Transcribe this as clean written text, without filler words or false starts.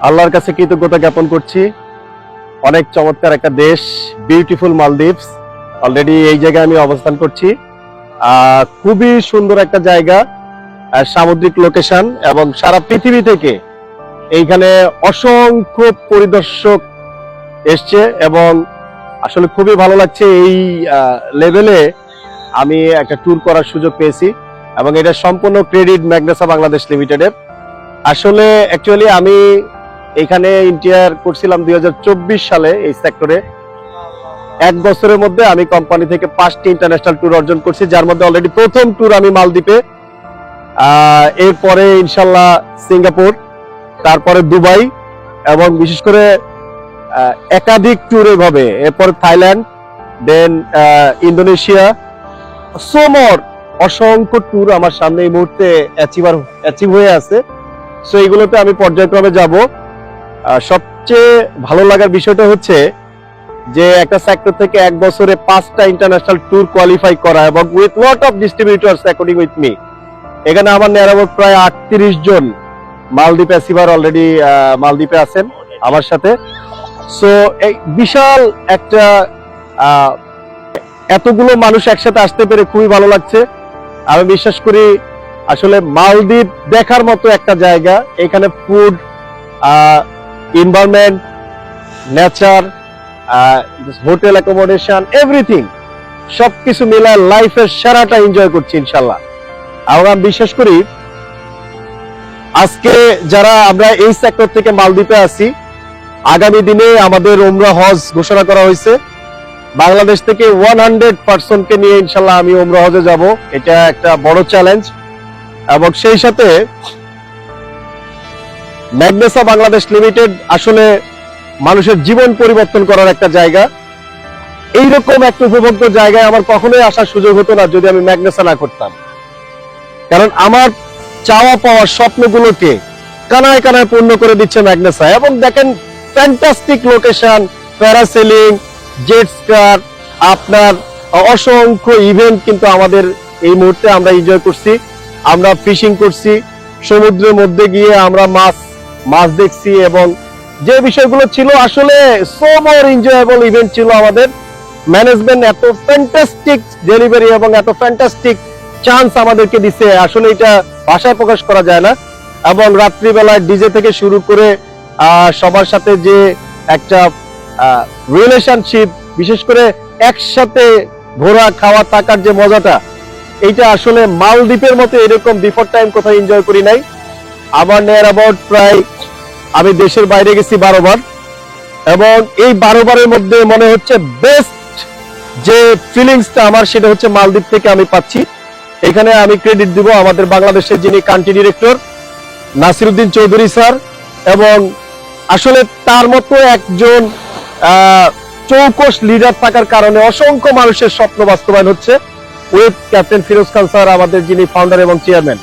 আল্লাহর কাছে কৃতজ্ঞতা জ্ঞাপন করছি। অনেক চমৎকার একটা দেশ, বিউটিফুল মালদ্বীপস। অলরেডি এই জায়গায় আমি অবস্থান করছি। খুবই সুন্দর একটা জায়গা, সামুদ্রিক লোকেশন, এবং সারা পৃথিবী থেকে এইখানে অসংখ্য পরিদর্শক এসছে এবং আসলে খুবই ভালো লাগছে। এই লেভেলে আমি একটা ট্যুর করার সুযোগ পেয়েছি এবং এটা সম্পূর্ণ ক্রেডিট ম্যাগনেসা বাংলাদেশ লিমিটেডের। আসলে অ্যাকচুয়ালি আমি এখানে ইন্টার করছিলাম 2024 সালে এই সেক্টরে। এক বছরের মধ্যে আমি কোম্পানি থেকে 5টি ইন্টারন্যাশনাল ট্যুর অর্জন করছি, যার মধ্যে অলরেডি প্রথম ট্যুর আমি মালদ্বীপে, এরপরে ইনশাল্লাহ সিঙ্গাপুর, তারপরে দুবাই, এবং বিশেষ করে একাধিক ট্যুর এভাবে, এরপরে থাইল্যান্ড, দেন ইন্দোনেশিয়া, সো মোর। অসংখ্য ট্যুর আমার সামনে এই মুহূর্তে অ্যাচিভ হয়ে আছে। সো এইগুলোতে আমি পর্যায়ক্রমে যাব। সবচেয়ে ভালো লাগার বিষয়টা হচ্ছে যে একটা সেক্টর থেকে এক বছরে 5টা ইন্টারন্যাশনাল ট্যুর কোয়ালিফাই করা, এবং with lot of distributors according with me. এখানে আমার নিয়ার প্রায় 38 জন মালদ্বীপ অ্যাচিভার অলরেডি মালদ্বীপে আছেন আমার সাথে। সো এই বিশাল একটা এতগুলো মানুষ একসাথে আসতে পেরে খুবই ভালো লাগছে। আমি বিশ্বাস করি আসলে মালদ্বীপ দেখার মতো একটা জায়গা। এখানে food, environment, nature, hotel accommodation, everything সবকিছু মিলায় লাইফের সেরাটা এনজয় করছি ইনশাল্লাহ। এবং আমি বিশ্বাস করি আজকে যারা আমরা এই সেক্টর থেকে মালদ্বীপে আছি, আগামী দিনে আমাদের উমরা হজ ঘোষণা করা হয়েছে। বাংলাদেশ থেকে 100% কে নিয়ে ইনশাল্লাহ আমি উমরা হজে যাব। এটা একটা বড় চ্যালেঞ্জ, এবং সেই সাথে ম্যাগনেসা বাংলাদেশ লিমিটেড আসলে মানুষের জীবন পরিবর্তন করার একটা জায়গা। এইরকম একটা উপভোগ্য জায়গায় আমার কখনোই আসার সুযোগ হতো না যদি আমি ম্যাগনেসা না করতাম। কারণ আমার চাওয়া পাওয়ার স্বপ্নগুলোকে কানায় কানায় পূর্ণ করে দিচ্ছে ম্যাগনেসা। এবং দেখেন, ফ্যান্টাস্টিক লোকেশন, প্যারাসেলিং, জেট স্কার, আপনার অসংখ্য ইভেন্ট কিন্তু আমাদের এই মুহূর্তে আমরা এনজয় করছি। আমরা ফিশিং করছি, সমুদ্রের মধ্যে গিয়ে আমরা মাছ দেখছি, এবং যে বিষয়গুলো ছিল আসলে সো মোর এনজয়েবল ইভেন্ট ছিল আমাদের। ম্যানেজমেন্ট এত ফ্যান্টাস্টিক ডেলিভারি এবং এত ফ্যান্টাস্টিক চান্স আমাদেরকে দিছে, আসলে এটা ভাষায় প্রকাশ করা যায় না। এবং রাত্রিবেলায় ডিজে থেকে শুরু করে সবার সাথে যে একটা রিলেশনশিপ, বিশেষ করে একসাথে ঘোরা, খাওয়া, থাকার যে মজাটা, এইটা আসলে মালদ্বীপের মতো এরকম বিফোর টাইম কোথাও এনজয় করি নাই। আমার নিয়ার অ্যাবাউট প্রায় আমি দেশের বাইরে গেছি 12 বার, এবং এই 12 বারের মধ্যে মনে হচ্ছে বেস্ট যে ফিলিংসটা আমার, সেটা হচ্ছে মালদ্বীপ থেকে আমি পাচ্ছি। এখানে আমি ক্রেডিট দিব আমাদের বাংলাদেশের যিনি country director Nasiruddin Chowdhury sir, এবং আসলে তার মতো একজন চৌকস লিডার থাকার কারণে অসংখ্য মানুষের স্বপ্ন বাস্তবায়ন হচ্ছে, with captain Firoz Khan sir, আমাদের যিনি ফাউন্ডার এবং চেয়ারম্যান।